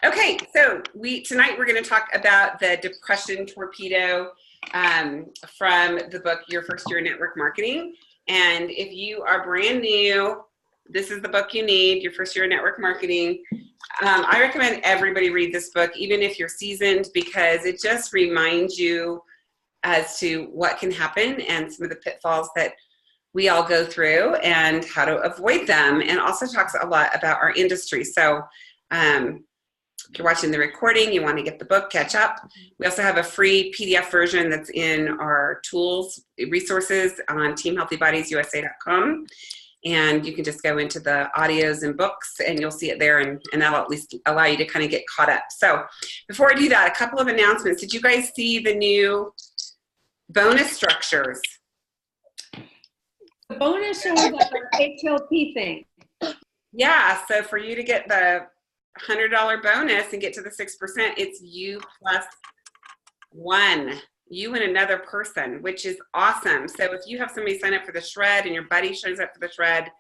Okay, so tonight we're going to talk about the depression torpedo from the book Your First Year in Network Marketing. And if you are brand new, this is the book you need, Your First Year in Network Marketing. I recommend everybody read this book, even if you're seasoned, because it just reminds you as to what can happen and some of the pitfalls that we all go through and how to avoid them, and also talks a lot about our industry. So if you're watching the recording, you want to get the book, catch up. We also have a free PDF version that's in our tools, resources on teamhealthybodiesusa.com. And you can just go into the audios and books and you'll see it there, and that'll at least allow you to kind of get caught up. So before I do that, a couple of announcements. Did you guys see the new bonus structures? The bonus or the HLP thing? Yeah, so for you to get the $100 bonus and get to the 6%, it's you plus one, you and another person, which is awesome. So if you have somebody sign up for the shred and your buddy shows up for the shred,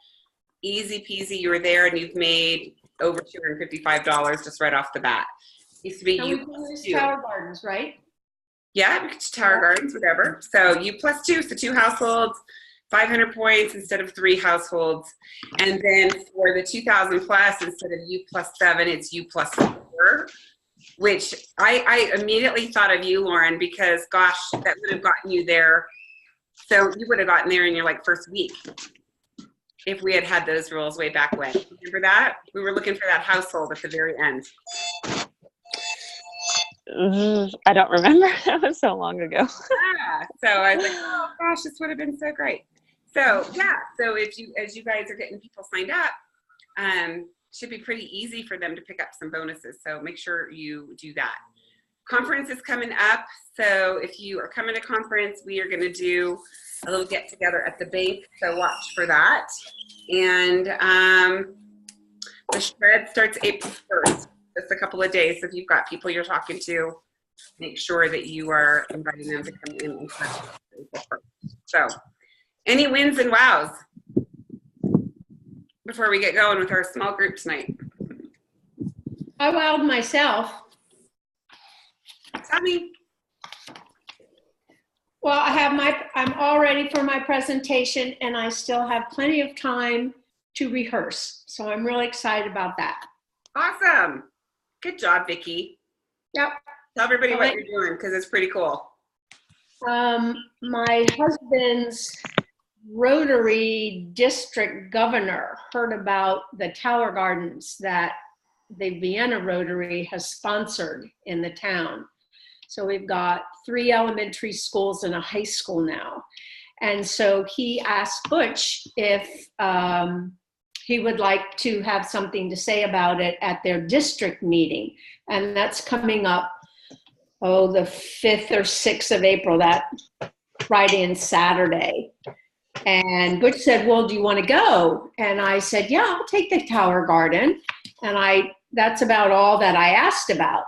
easy peasy, you're there and you've made over $255 just right off the bat. It used to be you plus two. Tower Gardens, right? Yeah, Tower Gardens, whatever. So you plus two, so 2 households, 500 points instead of 3 households. And then for the 2,000 plus, instead of you plus 7, it's you plus 4, which I immediately thought of you, Lauren, because gosh, that would have gotten you there. So you would have gotten there in your first week if we had had those rules way back when. Remember that? We were looking for that household at the very end. I don't remember. That was so long ago. Yeah. So I was like, oh gosh, this would have been so great. So yeah, so as you guys are getting people signed up, should be pretty easy for them to pick up some bonuses. So make sure you do that. Conference is coming up. So if you are coming to conference, we are going to do a little get together at the bank. So watch for that. And the shred starts April 1st. Just a couple of days. So if you've got people you're talking to, make sure that you are inviting them to come in and talk. So any wins and wows before we get going with our small group tonight? I wowed myself. Tell me. Well, I'm all ready for my presentation and I still have plenty of time to rehearse. So I'm really excited about that. Awesome. Good job, Vicki. Yep. Tell everybody what you're doing because it's pretty cool. My husband's Rotary district governor heard about the Tower Gardens that the Vienna Rotary has sponsored in the town. So we've got 3 elementary schools and a high school now. And so he asked Butch if he would like to have something to say about it at their district meeting. And that's coming up, the 5th or 6th of April, that Friday and Saturday. And Butch said, well, do you want to go? And I said, yeah, I'll take the Tower Garden. And that's about all that I asked about.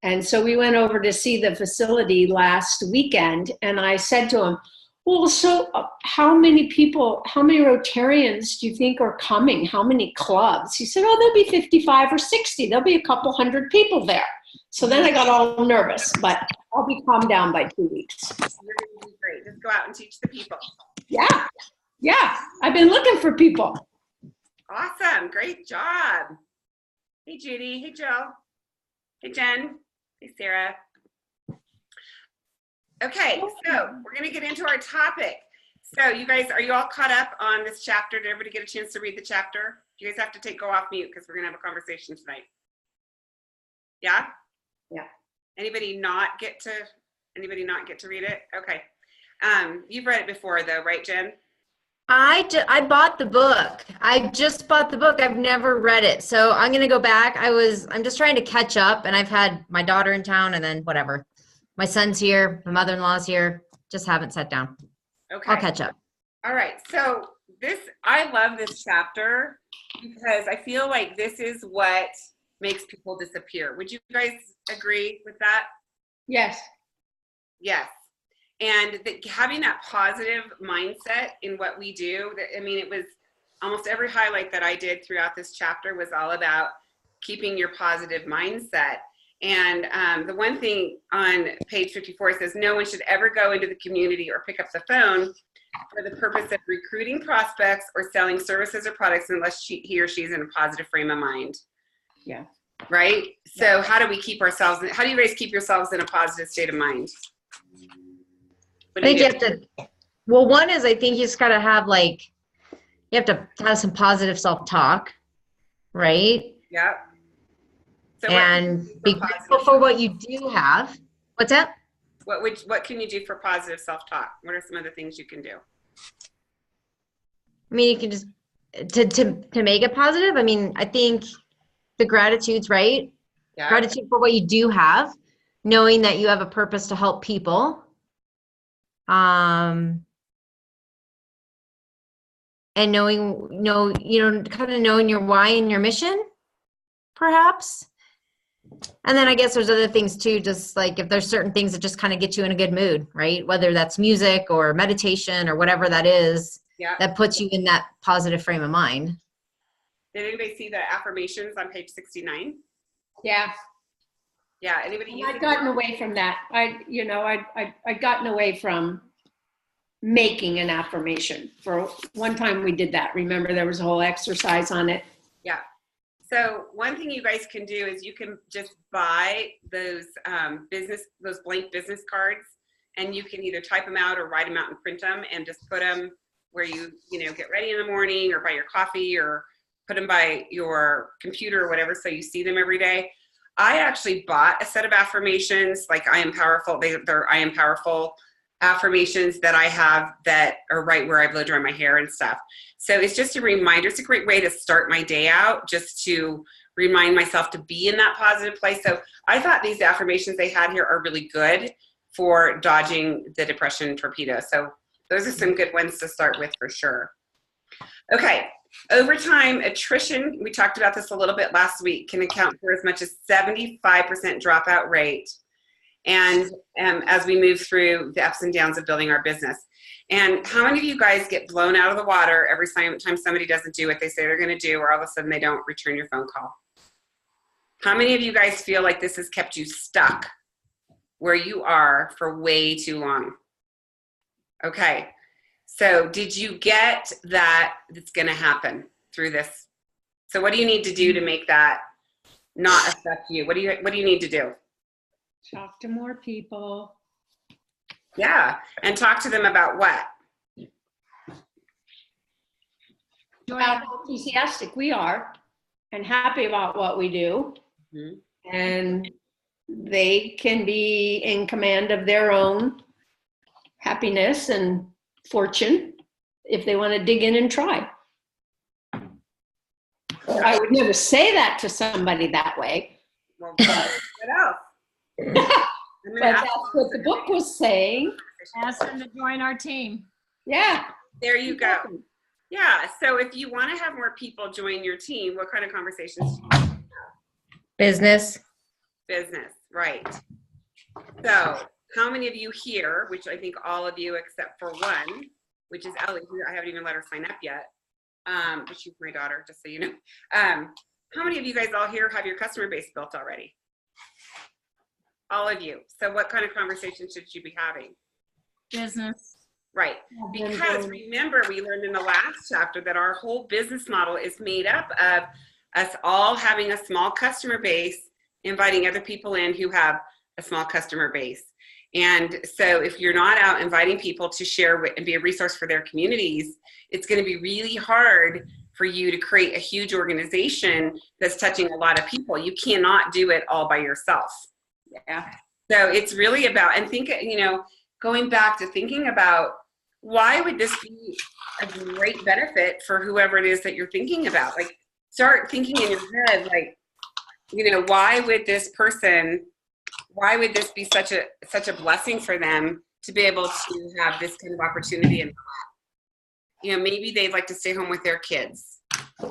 And so we went over to see the facility last weekend. And I said to him, well, so how many Rotarians do you think are coming? How many clubs? He said, there'll be 55 or 60. There'll be a couple hundred people there. So then I got all nervous, but I'll be calmed down by 2 weeks. You're going to be great. Just go out and teach the people. Yeah. I've been looking for people. Awesome. Great job. Hey, Judy. Hey, Jill. Hey, Jen. Hey, Sarah. Okay, so we're going to get into our topic. So you guys, are you all caught up on this chapter? Did everybody get a chance to read the chapter? You guys have to go off mute because we're going to have a conversation tonight. Yeah? Yeah. Anybody not get to read it? Okay. You've read it before though, right, Jen? I bought the book. I just bought the book. I've never read it. So I'm going to go back. I'm just trying to catch up, and I've had my daughter in town and then whatever. My son's here. My mother-in-law's here. Just haven't sat down. Okay. I'll catch up. All right. So I love this chapter because I feel like this is what makes people disappear. Would you guys agree with that? Yes. Yes. And having that positive mindset in what we do, it was almost every highlight that I did throughout this chapter was all about keeping your positive mindset. And the one thing on page 54 says, no one should ever go into the community or pick up the phone for the purpose of recruiting prospects or selling services or products unless he or she is in a positive frame of mind. Yeah. Right? So how do we keep ourselves, how do you guys keep yourselves in a positive state of mind? I think you have to, well, one is I think you just got to have like, you have to have some positive self-talk, right? Yep. So And be grateful for what you do have. What's that? What can you do for positive self-talk? What are some of the things you can do? I mean, you can just, to make it positive, I mean, I think the gratitude's right. Yeah. Gratitude for what you do have, knowing that you have a purpose to help people. And knowing, kind of knowing your why and your mission, perhaps. And then I guess there's other things too, just like if there's certain things that just kind of get you in a good mood, right? Whether that's music or meditation or whatever that is, that puts you in that positive frame of mind. Did anybody see the affirmations on page 69? Yeah. Yeah. Anybody? I've gotten away from that. I'd gotten away from making an affirmation. For one time we did that. Remember, there was a whole exercise on it. Yeah. So one thing you guys can do is you can just buy those those blank business cards, and you can either type them out or write them out and print them and just put them where you get ready in the morning or by your coffee, or put them by your computer or whatever, so you see them every day. I actually bought a set of affirmations, like I am powerful. They're I am powerful affirmations that I have that are right where I blow dry my hair and stuff. So it's just a reminder. It's a great way to start my day out, just to remind myself to be in that positive place. So I thought these affirmations they had here are really good for dodging the depression torpedo. So those are some good ones to start with for sure. Okay. Overtime attrition, we talked about this a little bit last week, can account for as much as 75% dropout rate. And as we move through the ups and downs of building our business. And how many of you guys get blown out of the water every time somebody doesn't do what they say they're going to do, or all of a sudden they don't return your phone call? How many of you guys feel like this has kept you stuck where you are for way too long? Okay. So did you get that it's going to happen through this? So what do you need to do to make that not affect you? What do you need to do? Talk to more people. Yeah. And talk to them about what? How enthusiastic we are and happy about what we do. Mm-hmm. And they can be in command of their own happiness and fortune if they want to dig in and try. I would never say that to somebody that way. Well, what else? But that's what the book was saying. Ask them to join our team. Yeah. There you go. Yeah. So if you want to have more people join your team, what kind of conversations do you have? Business. Business, right. So how many of you here, which I think all of you except for one, which is Ellie, who I haven't even let her sign up yet, but she's my daughter, just so you know. How many of you guys all here have your customer base built already? All of you. So what kind of conversation should you be having? Business. Right. Because remember, we learned in the last chapter that our whole business model is made up of us all having a small customer base, inviting other people in who have a small customer base. And so if you're not out inviting people to share and be a resource for their communities, it's going to be really hard for you to create a huge organization that's touching a lot of people. You cannot do it all by yourself. Yeah. So it's really about, and think, going back to thinking about, why would this be a great benefit for whoever it is that you're thinking about? Like, start thinking in your head, like, why would this be such a blessing for them to be able to have this kind of opportunity? And maybe they'd like to stay home with their kids.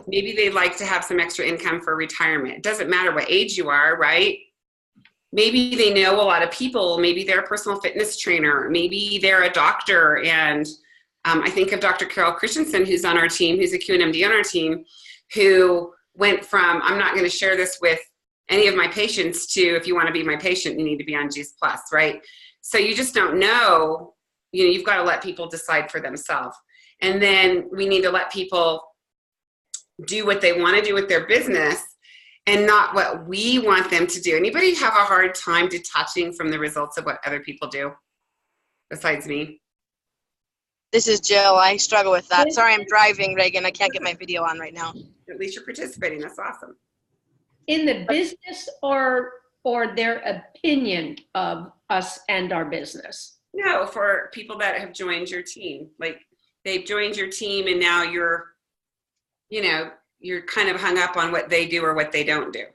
Maybe they'd like to have some extra income for retirement. It doesn't matter what age you are, right? Maybe they know a lot of people. Maybe they're a personal fitness trainer. Maybe they're a doctor. And I think of Dr. Carol Christensen, who's on our team, who's a QNMD on our team, who went from, I'm not going to share this with any of my patients, to, if you want to be my patient, you need to be on Juice Plus, right? So you just don't know, you've got to let people decide for themselves. And then we need to let people do what they want to do with their business and not what we want them to do. Anybody have a hard time detaching from the results of what other people do besides me? This is Jill. I struggle with that. Sorry, I'm driving, Reagan. I can't get my video on right now. At least you're participating. That's awesome. In the business or their opinion of us and our business? No, for people that have joined your team. Like, they've joined your team and now you're kind of hung up on what they do or what they don't do.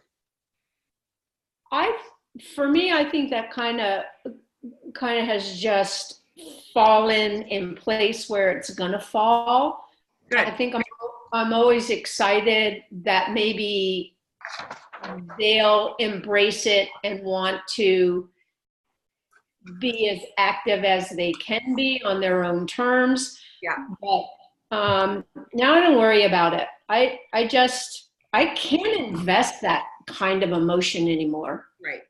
For me, I think that kind of has just fallen in place where it's gonna fall. Good. I think I'm always excited that maybe they'll embrace it and want to be as active as they can be on their own terms. Yeah. But now I don't worry about it. I can't invest that kind of emotion anymore. Right.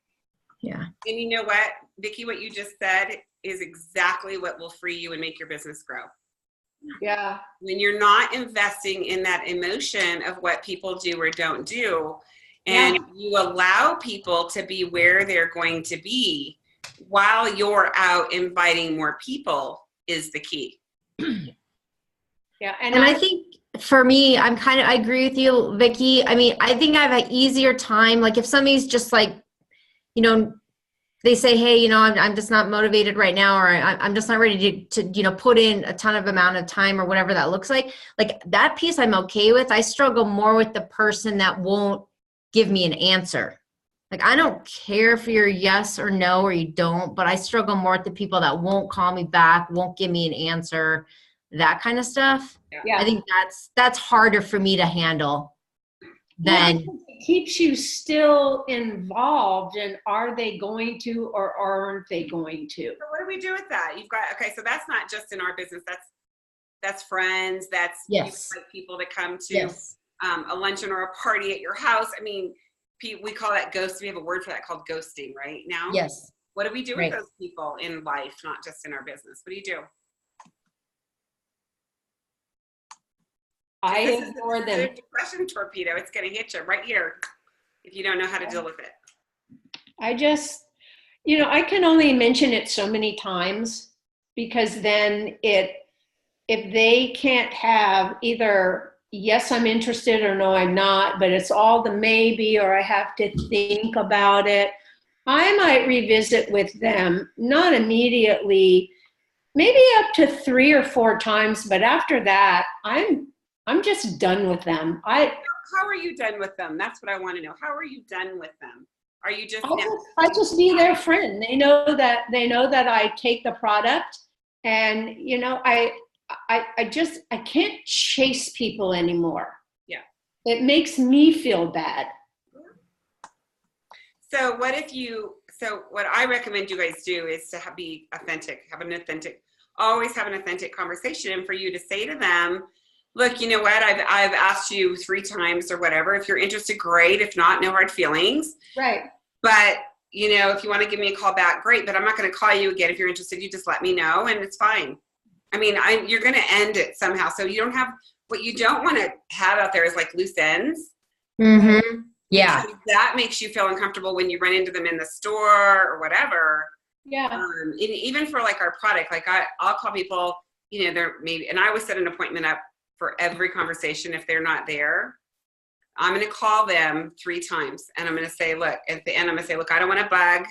Yeah. And you know what, Vicki, what you just said is exactly what will free you and make your business grow. Yeah. When you're not investing in that emotion of what people do or don't do, and you allow people to be where they're going to be while you're out inviting more people, is the key. Yeah. And I think for me, I agree with you, Vicki. I mean, I think I have an easier time. Like if somebody's just like, they say, hey, I'm just not motivated right now, or I'm just not ready to put in a ton of amount of time or whatever that looks like that piece I'm okay with. I struggle more with the person that won't give me an answer. Like, I don't care if you're yes or no, or you don't, but I struggle more with the people that won't call me back, won't give me an answer, that kind of stuff. Yeah. I think that's harder for me to handle than. It keeps you still involved, and are they going to or aren't they going to? So what do we do with that? Okay, so that's not just in our business. That's friends. That's Yes. like people that come to Yes. a luncheon or a party at your house. I mean, we call that ghost. We have a word for that called ghosting right now. Yes. What do we do Right. with those people in life, not just in our business? What do you do? I This is ignore the them. depression torpedo. It's going to hit you right here if you don't know how to deal with it. I just, I can only mention it so many times, because then if they can't have either yes, I'm interested, or no, I'm not, but it's all the maybe, or I have to think about it, I might revisit with them, not immediately, maybe up to 3 or 4 times, but after that, I'm just done with them. How are you done with them? That's what I want to know. How are you done with them? Are you just? I just be their friend. They know that I take the product, and I can't chase people anymore. Yeah. It makes me feel bad. So what I recommend you guys do is to be authentic, always have an authentic conversation, and for you to say to them, look, you know what, I've asked you 3 times or whatever. If you're interested, great. If not, no hard feelings. Right. But, if you want to give me a call back, great. But I'm not going to call you again. If you're interested, you just let me know, and it's fine. I mean, you're going to end it somehow. So you don't have, what you don't want to have out there is like loose ends. Mm-hmm. Yeah. Because that makes you feel uncomfortable when you run into them in the store or whatever. Yeah. And even for like our product, like I'll call people, they're maybe, and I always set an appointment up for every conversation. If they're not there, I'm going to call them 3 times, and I'm going to say, look, at the end, I'm going to say, look, I don't want to bug,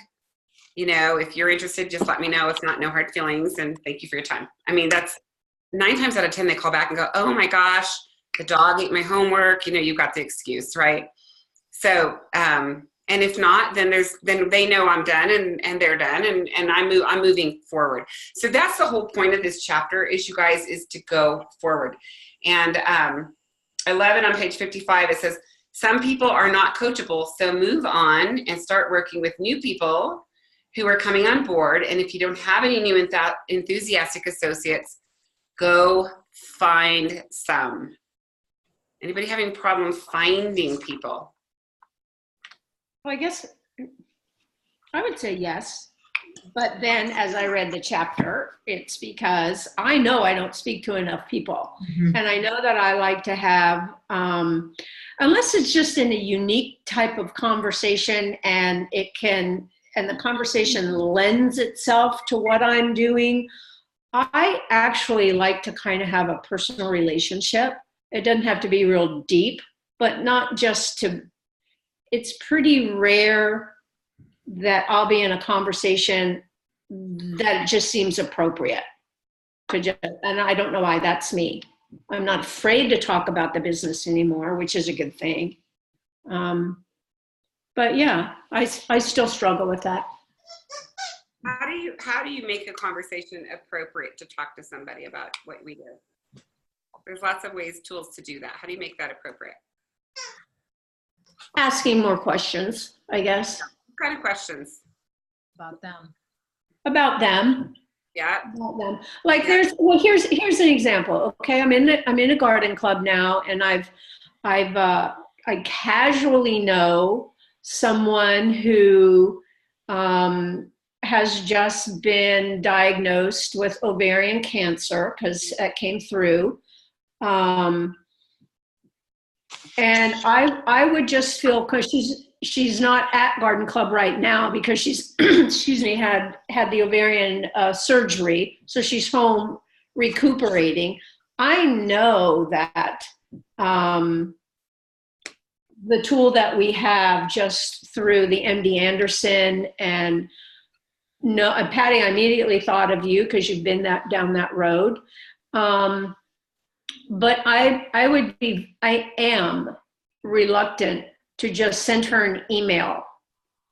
if you're interested, just let me know. If not, no hard feelings, and thank you for your time. I mean, that's 9 times out of 10, they call back and go, oh my gosh, the dog ate my homework. You've got the excuse, right? So, and if not, then they know I'm done, and they're done, and I'm moving forward. So that's the whole point of this chapter, is you guys, is to go forward. And 11 on page 55, it says, some people are not coachable, so move on and start working with new people who are coming on board. And if you don't have any new enthusiastic associates, go find some. Anybody having problems finding people? Well, I guess I would say yes. But then as I read the chapter, it's because I know I don't speak to enough people. And I know that I like to have, unless it's just in a unique type of conversation and and the conversation lends itself to what I'm doing, I actually like to kind of have a personal relationship. It doesn't have to be real deep, but not just to, it's pretty rare that I'll be in a conversation that it just seems appropriate to just, and I don't know why, that's me. I'm not afraid to talk about the business anymore, which is a good thing. But yeah, I still struggle with that. How do you make a conversation appropriate to talk to somebody about what we do? There's lots of ways, tools to do that. How do you make that appropriate? Asking more questions, I guess. What kind of questions? About them. About them. Yeah. About them. Like here's an example. Okay, I'm in a garden club now, and I casually know someone who has just been diagnosed with ovarian cancer because that came through. And I would just feel, because she's not at garden club right now because she's excuse me, had the ovarian surgery, so she's home recuperating. I know that the tool that we have just through the MD Anderson, and Patty, I immediately thought of you because you've been down that road. But I am reluctant to just send her an email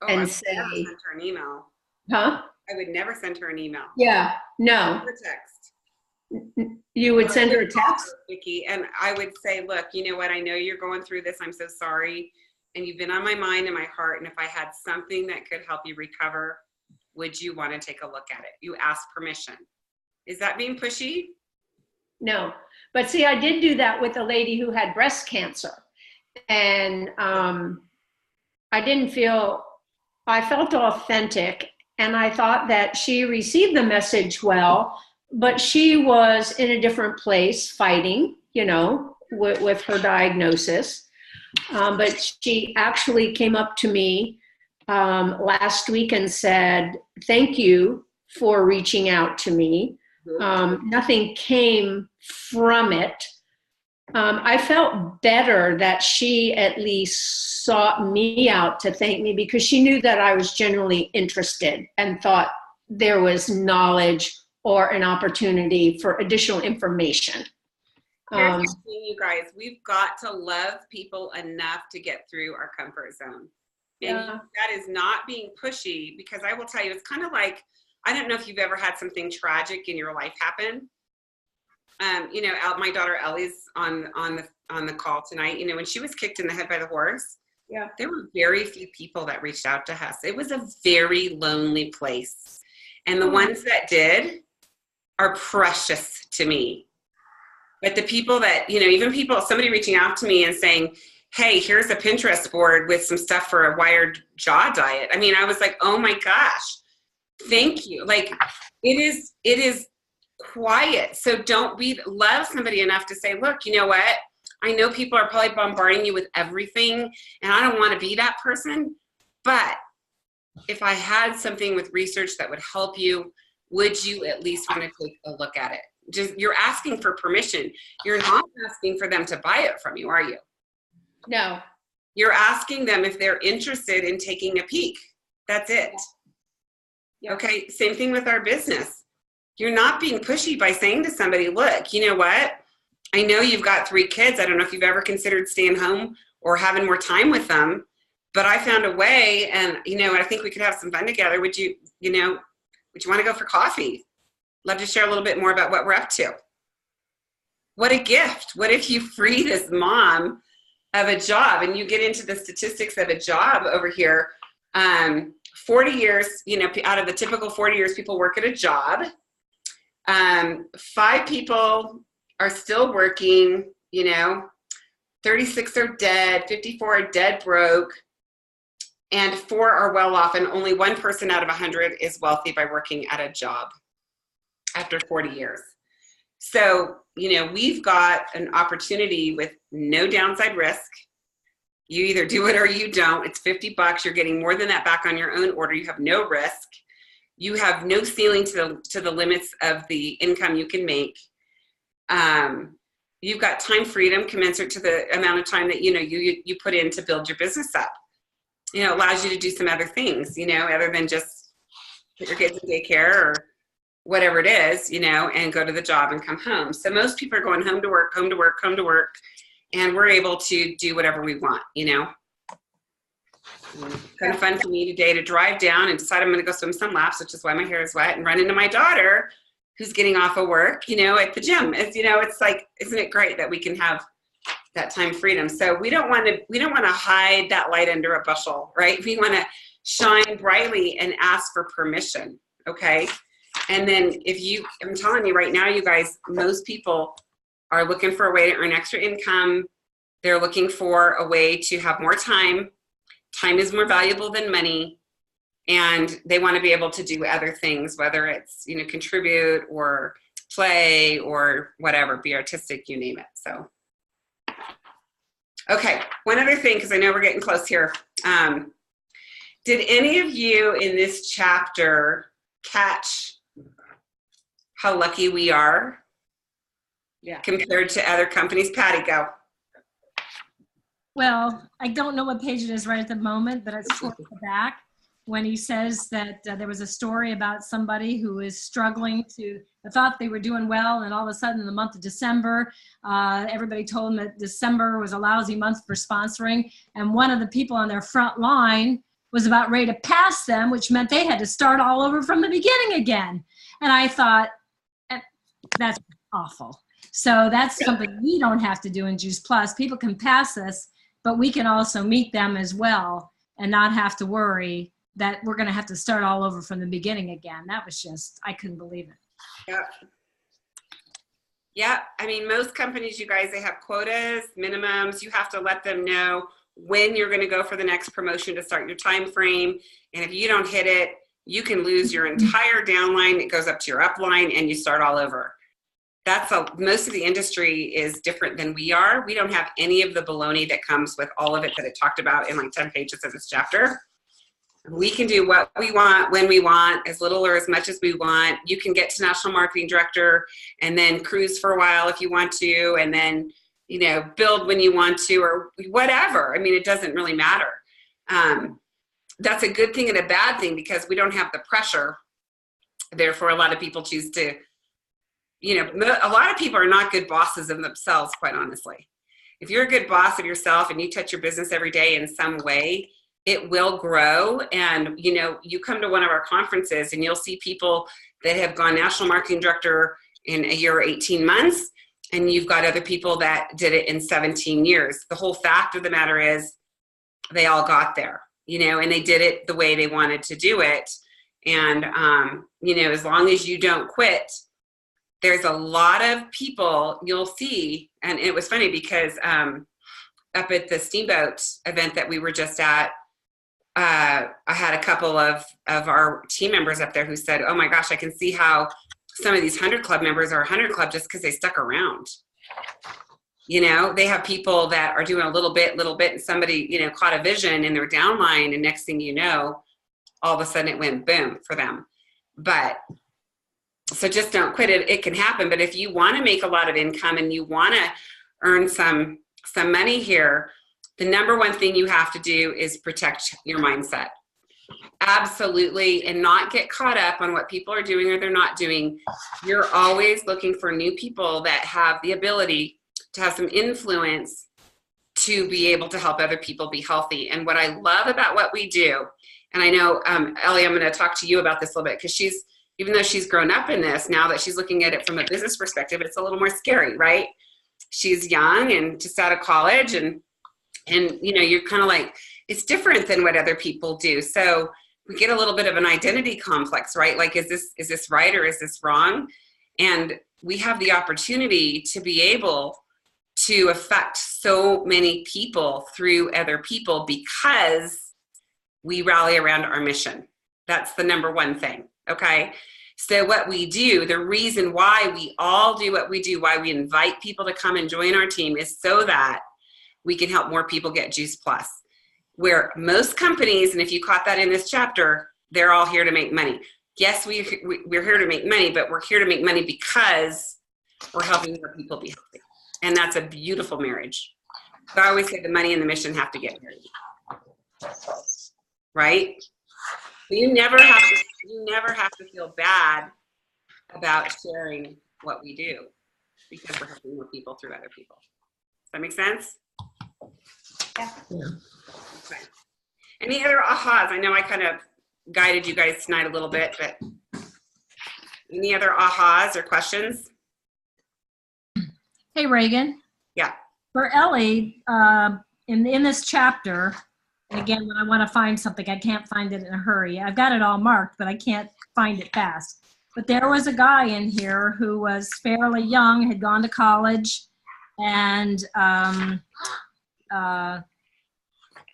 and say, I would never send her an email. huh? I would never send her an email. Yeah, no. Or text. You would send her a text? Vicki, and I would say, look, you know what? I know you're going through this. I'm so sorry. And you've been on my mind and my heart. And if I had something that could help you recover, would you want to take a look at it? You ask permission. Is that being pushy? No. But see, I did do that with a lady who had breast cancer. And I felt authentic. And I thought that she received the message well, but she was in a different place fighting, with her diagnosis. But she actually came up to me last week and said, thank you for reaching out to me. Nothing came from it. I felt better that she at least sought me out to thank me, because she knew that I was genuinely interested and thought there was knowledge or an opportunity for additional information. Here's the thing, you guys, we've got to love people enough to get through our comfort zone. And that is not being pushy, because I will tell you, it's kind of like, I don't know if you've ever had something tragic in your life happen. My daughter Ellie's on the call tonight. When she was kicked in the head by the horse, there were very few people that reached out to us. It was a very lonely place. And the ones that did are precious to me. But the people that, somebody reaching out to me and saying, hey, here's a Pinterest board with some stuff for a wired jaw diet. I mean, I was like, oh my gosh, thank you. Like, it is quiet. So love somebody enough to say, look, you know what? I know people are probably bombarding you with everything, and I don't want to be that person. But if I had something with research that would help you, would you at least want to take a look at it? You're asking for permission. You're not asking for them to buy it from you, are you? No. You're asking them if they're interested in taking a peek. That's it. Yeah. Okay, same thing with our business. You're not being pushy by saying to somebody, look, you know what? I know you've got 3 kids. I don't know if you've ever considered staying home or having more time with them, but I found a way, and, I think we could have some fun together. Would you want to go for coffee? Love to share a little bit more about what we're up to. What a gift. What if you free this mom of a job, and you get into the statistics of a job over here. 40 years, out of the typical 40 years people work at a job. 5 people are still working, 36 are dead, 54 are dead broke, and 4 are well off, and only 1 person out of 100 is wealthy by working at a job after 40 years. So, we've got an opportunity with no downside risk. You either do it or you don't. It's $50. You're getting more than that back on your own order. You have no risk. You have no ceiling to the limits of the income you can make. You've got time freedom commensurate to the amount of time that you put in to build your business up. It allows you to do some other things, other than just put your kids in daycare or whatever it is, and go to the job and come home. So most people are going home to work, home to work, home to work, and we're able to do whatever we want, Kind of fun for me today to drive down and decide I'm going to go swim some laps, which is why my hair is wet, and run into my daughter who's getting off of work, at the gym. It's like, isn't it great that we can have that time freedom? So we don't want to hide that light under a bushel, right? We want to shine brightly and ask for permission. Okay. And then I'm telling you right now, you guys, most people are looking for a way to earn extra income. They're looking for a way to have more time. Time is more valuable than money. And they want to be able to do other things, whether it's, contribute or play or whatever, be artistic, you name it. So, okay. One other thing, because I know we're getting close here. Did any of you in this chapter catch how lucky we are compared to other companies? Patty, go. Well, I don't know what page it is right at the moment, but it's towards the back when he says that there was a story about somebody who is struggling I thought they were doing well, and all of a sudden in the month of December, everybody told them that December was a lousy month for sponsoring, and one of the people on their front line was about ready to pass them, which meant they had to start all over from the beginning again. And I thought, that's awful. So that's something we don't have to do in Juice Plus. People can pass us, but we can also meet them as well and not have to worry that we're going to have to start all over from the beginning again. That was just, I couldn't believe it. Yeah. I mean, most companies, you guys, they have quotas, minimums. You have to let them know when you're going to go for the next promotion to start your time frame. And if you don't hit it, you can lose your entire downline. It goes up to your upline and you start all over. Most of the industry is different than we are. We don't have any of the baloney that comes with all of it that I talked about in like 10 pages of this chapter. We can do what we want, when we want, as little or as much as we want. You can get to national marketing director and then cruise for a while if you want to, and then, build when you want to, or whatever. I mean, it doesn't really matter. That's a good thing and a bad thing because we don't have the pressure. Therefore, a lot of people choose to, a lot of people are not good bosses of themselves, quite honestly. If you're a good boss of yourself and you touch your business every day in some way, it will grow. And, you come to one of our conferences and you'll see people that have gone national marketing director in a year or 18 months. And you've got other people that did it in 17 years. The whole fact of the matter is they all got there, and they did it the way they wanted to do it. And, as long as you don't quit, there's a lot of people you'll see. And it was funny because up at the Steamboat event that we were just at, I had a couple of our team members up there who said, oh my gosh, I can see how some of these 100 Club members are 100 Club just because they stuck around. They have people that are doing a little bit, and somebody, caught a vision in their downline, and next thing you know, all of a sudden it went boom for them. But so just don't quit it. It can happen. But if you want to make a lot of income and you want to earn some money here, the number one thing you have to do is protect your mindset. Absolutely. And not get caught up on what people are doing or they're not doing. You're always looking for new people that have the ability to have some influence to be able to help other people be healthy. And what I love about what we do, and I know, Ellie, I'm going to talk to you about this a little bit because even though she's grown up in this, now that she's looking at it from a business perspective, it's a little more scary, right? She's young and just out of college and you're kind of like, it's different than what other people do. So we get a little bit of an identity complex, right? Like, is this right or is this wrong? And we have the opportunity to be able to affect so many people through other people because we rally around our mission. That's the number one thing, okay? So what we do, the reason why we all do what we do, why we invite people to come and join our team is so that we can help more people get Juice Plus. Where most companies, and if you caught that in this chapter, they're all here to make money. Yes, we're here to make money, but we're here to make money because we're helping more people be healthy. And that's a beautiful marriage. So I always say the money and the mission have to get married. Right? So you never have to feel bad about sharing what we do because we're helping more people through other people. Does that make sense? Yeah. Okay. Any other ahas? I know I kind of guided you guys tonight a little bit, but any other ahas or questions? Hey, Reagan. Yeah. For Ellie, in this chapter, and again, when I want to find something, I can't find it in a hurry. I've got it all marked, but I can't find it fast. But there was a guy in here who was fairly young, had gone to college, and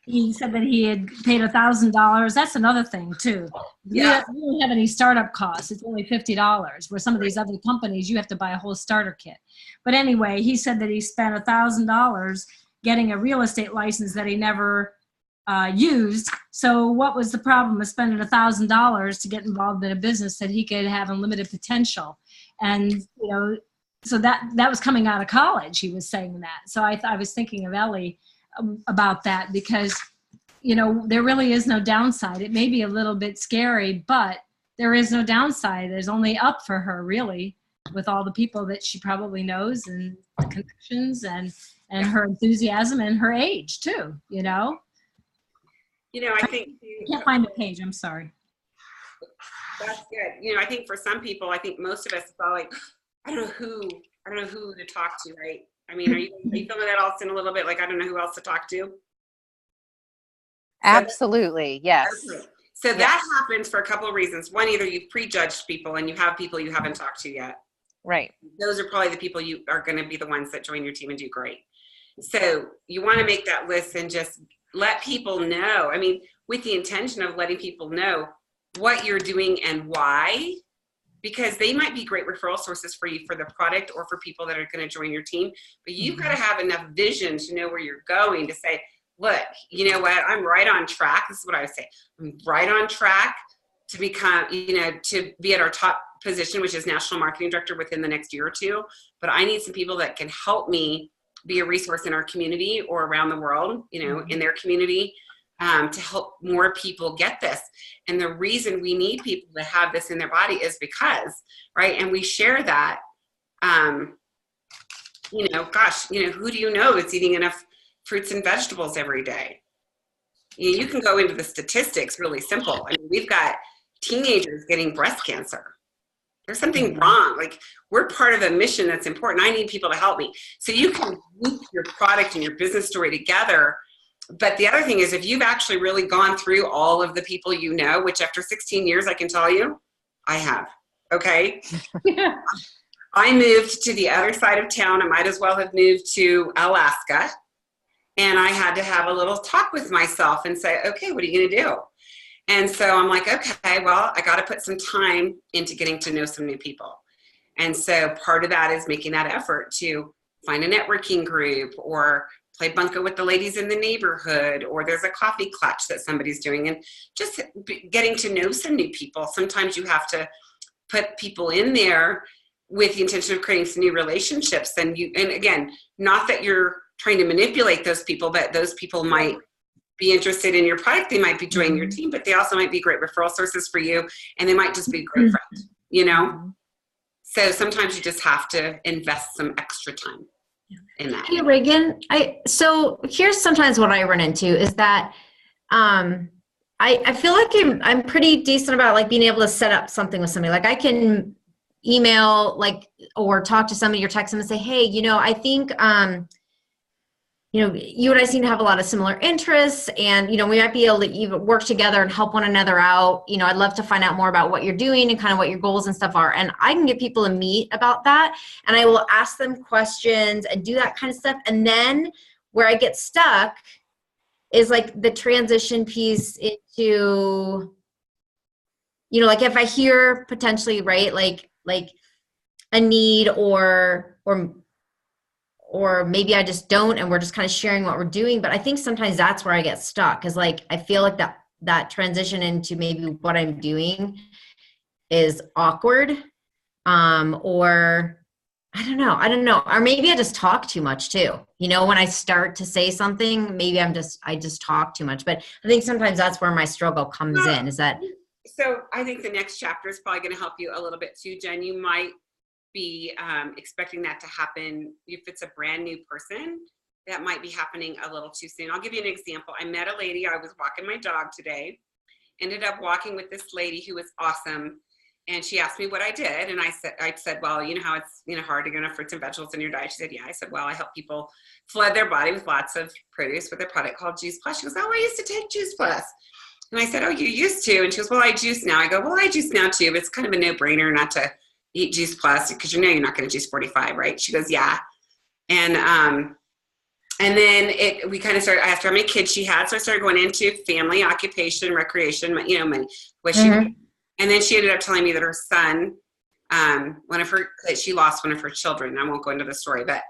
he said that he had paid $1,000. That's another thing too. Yeah. We don't have any startup costs. It's only $50, where some of these other companies, you have to buy a whole starter kit. But anyway, he said that he spent $1,000 getting a real estate license that he never used. So what was the problem with spending $1,000 to get involved in a business that he could have unlimited potential? And, so that was coming out of college. He was saying that. So I was thinking of Ellie about that because, there really is no downside. It may be a little bit scary, but there is no downside. There's only up for her, really, with all the people that she probably knows and the connections and her enthusiasm and her age too, I think I can't find the page. I'm sorry. that's good. I think for some people, I think most of us are probably, I don't know who to talk to, right? I mean, are you feeling that, Austin, a little bit? Like, I don't know who else to talk to? Absolutely, yes. Okay. So that happens for a couple of reasons. One, either you've prejudged people and you have people you haven't talked to yet. Right. Those are probably the people you are going to be the ones that join your team and do great. So you want to make that list and just let people know. I mean, with the intention of letting people know what you're doing and why, because they might be great referral sources for you for the product or for people that are going to join your team. But you've got to have enough vision to know where you're going to say, look, you know what, I'm right on track. This is what I would say. I'm right on track to become, to be at our top position, which is National Marketing Director within the next year or two. But I need some people that can help me be a resource in our community or around the world, in their community, to help more people get this. And the reason we need people to have this in their body is because, right, and we share that, who do you know that's eating enough fruits and vegetables every day? You can go into the statistics really simple. I mean, we've got teenagers getting breast cancer. There's something wrong. Like, we're part of a mission that's important. I need people to help me. So you can loop your product and your business story together. But the other thing is, if you've actually really gone through all of the people which after 16 years, I can tell you, I have, okay? Yeah. I moved to the other side of town. I might as well have moved to Alaska. And I had to have a little talk with myself and say, okay, what are you going to do? And so I'm like, okay, well, I got to put some time into getting to know some new people. And so part of that is making that effort to find a networking group or play bunco with the ladies in the neighborhood, or there's a coffee clutch that somebody's doing, and just getting to know some new people. Sometimes you have to put people in there with the intention of creating some new relationships. And again, not that you're trying to manipulate those people, but those people might be interested in your product. They might be joining your team, but they also might be great referral sources for you, and they might just be great friends, So sometimes you just have to invest some extra time in that. Hey, Reagan, so here's sometimes what I run into is that I feel like I'm pretty decent about like being able to set up something with somebody. Like I can email or talk to somebody or text them and say, hey, I think you know, you and I seem to have a lot of similar interests, and, you know, we might be able to even work together and help one another out. You know, I'd love to find out more about what you're doing and kind of what your goals and stuff are. And I can get people to meet about that, and I will ask them questions and do that kind of stuff. And then where I get stuck is like the transition piece into, you know, like if I hear potentially, right, like a need or maybe I just don't, and we're just kind of sharing what we're doing. But I think sometimes that's where I get stuck, because like I feel like that transition into maybe what I'm doing is awkward, or I don't know, or maybe I just talk too much too. You know, when I start to say something, maybe I just talk too much. But I think sometimes that's where my struggle comes in, is that. So I think the next chapter is probably going to help you a little bit too, Jen. You might be expecting that to happen if it's a brand new person. That might be happening a little too soon. I'll give you an example. I met a lady. I was walking my dog today. Ended up walking with this lady who was awesome, and she asked me what I did, and I said, well, you know how it's, you know, hard to get enough fruits and vegetables in your diet. She said, yeah. I said, well, I help people flood their body with lots of produce with a product called Juice Plus. She goes, oh, I used to take Juice Plus. And I said, oh, you used to? And she goes, well, I juice now. I go, well, I juice now too, but it's kind of a no-brainer not to eat Juice Plus, because you know you're not going to juice 45, right? She goes, yeah. And then we kind of started, I asked her how many kids she had. So I started going into family, occupation, recreation, you know, what she, and then she ended up telling me that her son, that she lost one of her children. I won't go into the story, but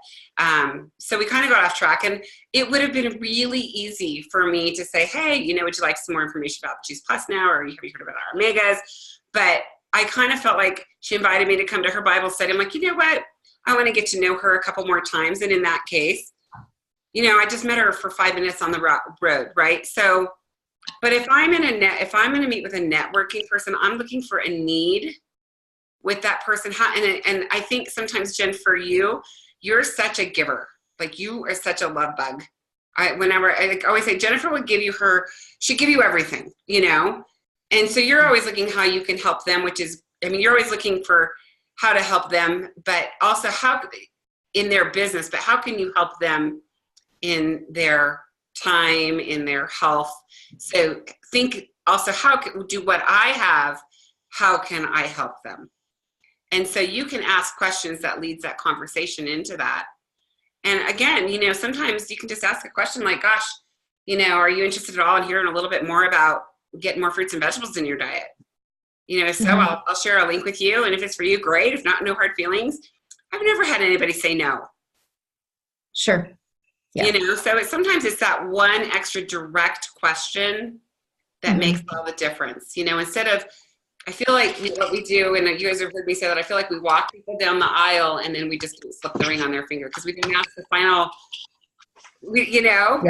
so we kind of got off track, and it would have been really easy for me to say, hey, you know, would you like some more information about Juice Plus now? Or have you heard about our omegas? But I kind of felt like she invited me to come to her Bible study. I'm like, you know what? I want to get to know her a couple more times. And in that case, you know, I just met her for 5 minutes on the road, right? So, but if I'm going to meet with a networking person, I'm looking for a need with that person. And I think sometimes, Jen, for you, you're such a giver. Like, you are such a love bug. I always say, Jennifer would she'd give you everything, you know? And so you're always looking how you can help them, you're always looking for how to help them, but also in their business, but how can you help them in their time, in their health? So think also, do what I have, how can I help them? And so you can ask questions that leads that conversation into that. And again, you know, sometimes you can just ask a question like, gosh, you know, are you interested at all in hearing a little bit more about getting more fruits and vegetables in your diet? You know, so I'll share a link with you. And if it's for you, great. If not, no hard feelings. I've never had anybody say no. Sure. Yeah. You know, so sometimes it's that one extra direct question that makes all the difference. You know, instead of, I feel like what we do, and you guys have heard me say that, I feel like we walk people down the aisle and then we just slip the ring on their finger because we didn't ask the final, you know,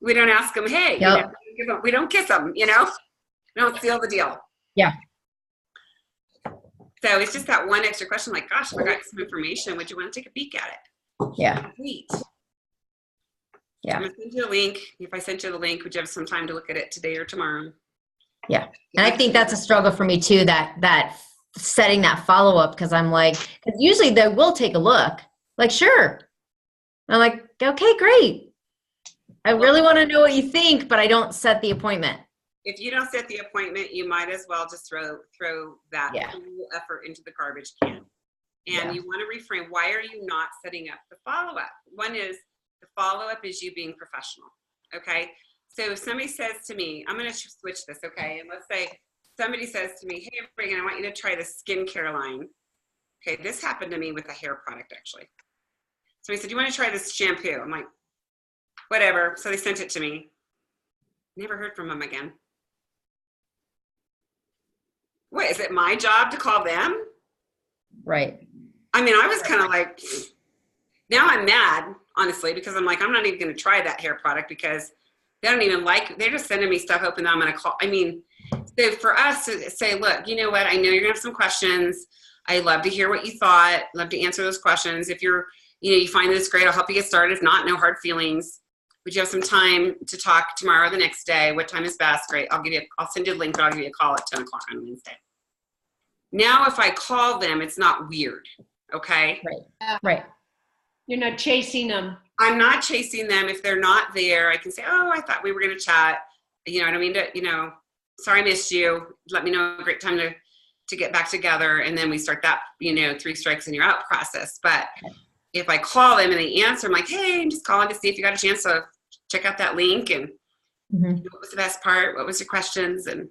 we don't ask them, hey, you know, we don't kiss them, you know, we don't seal the deal. Yeah. So it's just that one extra question, like, gosh, I forgot some information. Would you want to take a peek at it? Yeah. Sweet. Yeah. I'm going to send you a link. If I sent you the link, would you have some time to look at it today or tomorrow? Yeah. And I think that's a struggle for me too, that setting that follow-up, because I'm like, cause usually they will take a look, like, sure. I'm like, okay, great. I really want to know what you think, but I don't set the appointment. If you don't set the appointment, you might as well just throw that whole effort into the garbage can. And you want to reframe, why are you not setting up the follow-up? One is, the follow-up is you being professional, okay? So if somebody says to me, I'm going to switch this, okay? And let's say somebody says to me, hey, Reagan, I want you to try the skincare line. Okay, this happened to me with a hair product, actually. So he said, do you want to try this shampoo? I'm like, whatever. So they sent it to me. Never heard from them again. What, is it my job to call them? Right. I mean, I was kind of like, now I'm mad, honestly, because I'm like, I'm not even going to try that hair product because they don't even they're just sending me stuff hoping that I'm going to call. I mean, so for us to say, look, you know what? I know you're going to have some questions. I'd love to hear what you thought. Love to answer those questions. If you find this great, I'll help you get started. If not, no hard feelings. Would you have some time to talk tomorrow or the next day? What time is best? Great. I'll send you a link, but I'll give you a call at 10 o'clock on Wednesday. Now, if I call them, it's not weird. Okay. Right. Right. You're not chasing them. I'm not chasing them. If they're not there, I can say, oh, I thought we were going to chat. You know, I don't mean to, sorry I missed you. Let me know a great time to get back together. And then we start that, 3 strikes and you're out process. But if I call them and they answer, I'm like, hey, I'm just calling to see if you got a chance to check out that link. And what was the best part? What was your questions? And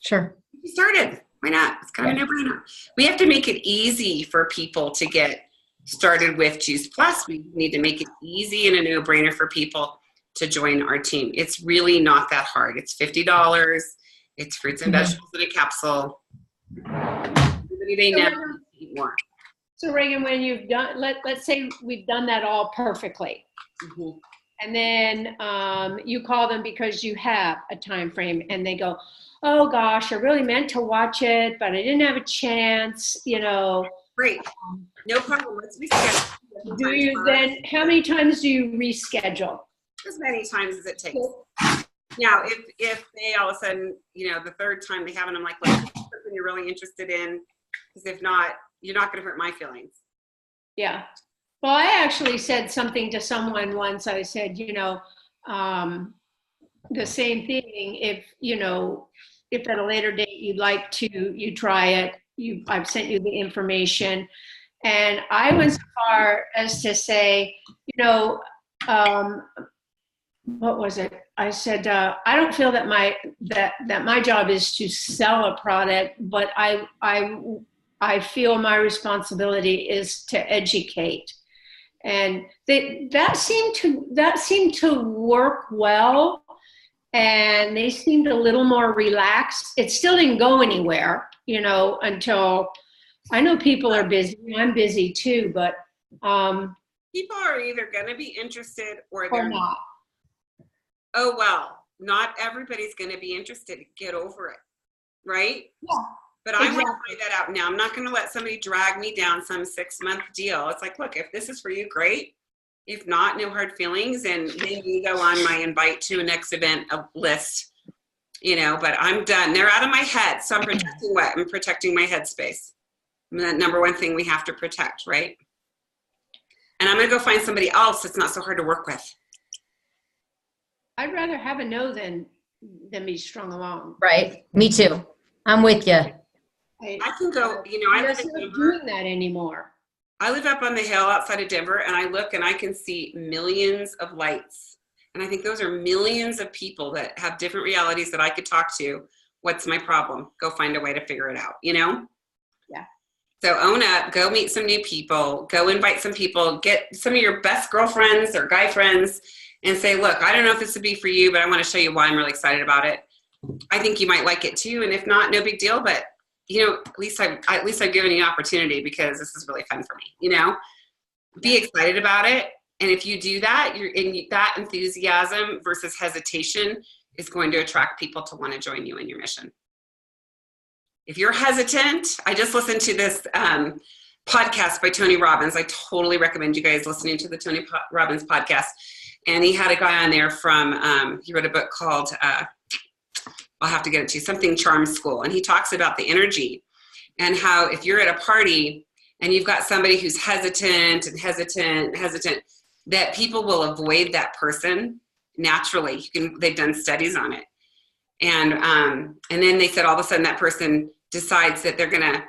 Sure. we started. Why not? It's kind of a no-brainer. We have to make it easy for people to get started with Juice Plus. We need to make it easy and a no-brainer for people to join our team. It's really not that hard. It's $50. It's fruits and vegetables in a capsule. Everybody they know eat more. So Reagan, when you've done, let's say we've done that all perfectly. And then you call them because you have a time frame and they go, oh gosh, I really meant to watch it, but I didn't have a chance, Great. No problem. Let's reschedule. Do you then, how many times do you reschedule? As many times as it takes. Now, if they all of a sudden, the third time they haven't, I'm like, look, this is something you're really interested in, because if not, you're not going to hurt my feelings. Yeah. Well, I actually said something to someone once. I said, the same thing. If at a later date you'd like you try it, I've sent you the information. And I went so far as to say, what was it? I said, I don't feel that my job is to sell a product, but I feel my responsibility is to educate. And that seemed to work well. And they seemed a little more relaxed. It still didn't go anywhere, until I know people are busy. I'm busy too, but people are either going to be interested or they're not. Oh, well, not everybody's going to be interested. Get over it, right? Yeah. But I want to find that out now. I'm not going to let somebody drag me down some 6-month deal. It's like, look, if this is for you, great. If not, no hard feelings. And then you go on my invite to a next event list, but I'm done. They're out of my head. So I'm protecting what? I'm protecting my headspace. And that number one thing we have to protect, right? And I'm going to go find somebody else that's not so hard to work with. I'd rather have a no than be strung along. Right. Me too. I'm with you. I can go, I live in not doing that anymore. I live up on the hill outside of Denver, and I look and I can see millions of lights. And I think those are millions of people that have different realities that I could talk to. What's my problem? Go find a way to figure it out, Yeah. So own up, go meet some new people, go invite some people, get some of your best girlfriends or guy friends and say, look, I don't know if this would be for you, but I want to show you why I'm really excited about it. I think you might like it too. And if not, no big deal. But, at least I've given you an opportunity because this is really fun for me, Be excited about it. And if you do that, that enthusiasm versus hesitation is going to attract people to want to join you in your mission. If you're hesitant, I just listened to this podcast by Tony Robbins. I totally recommend you guys listening to the Tony Robbins podcast. And he had a guy on there from, he wrote a book called, I'll have to get it to you, something Charm School. And he talks about the energy and how if you're at a party and you've got somebody who's hesitant, that people will avoid that person naturally. They've done studies on it. And then they said all of a sudden that person decides that they're going to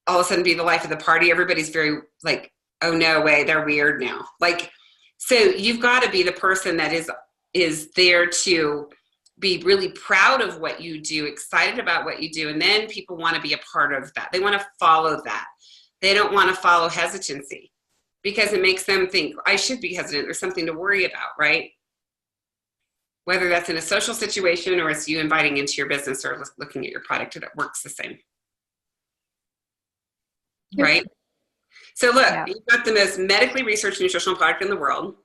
all of a sudden be the life of the party. Everybody's very like, oh, no way, they're weird now. So you've got to be the person that is there to be really proud of what you do, excited about what you do, and then people want to be a part of that. They want to follow that. They don't want to follow hesitancy because it makes them think, I should be hesitant. There's something to worry about, right? Whether that's in a social situation or it's you inviting into your business or looking at your product, it works the same. Right? So look, You've got the most medically researched nutritional product in the world.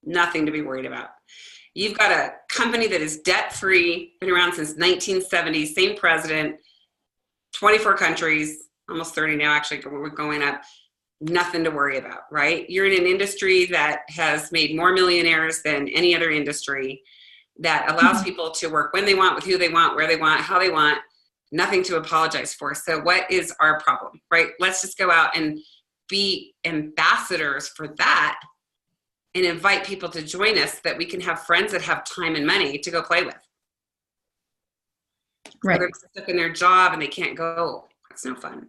Nothing to be worried about. You've got a company that is debt-free, been around since 1970, same president, 24 countries, almost 30 now, actually, we're going up. Nothing to worry about, right? You're in an industry that has made more millionaires than any other industry, that allows people to work when they want, with who they want, where they want, how they want, nothing to apologize for. So what is our problem, right? Let's just go out and be ambassadors for that and invite people to join us so that we can have friends that have time and money to go play with. Right. They're stuck in their job and they can't go. That's no fun.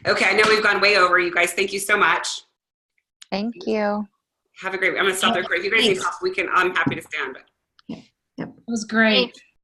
Okay, I know we've gone way over. You guys, thank you so much. Thank you. Have a great, I'm gonna stop there. If you guys need help, I'm happy to stand. But It was great. Thanks.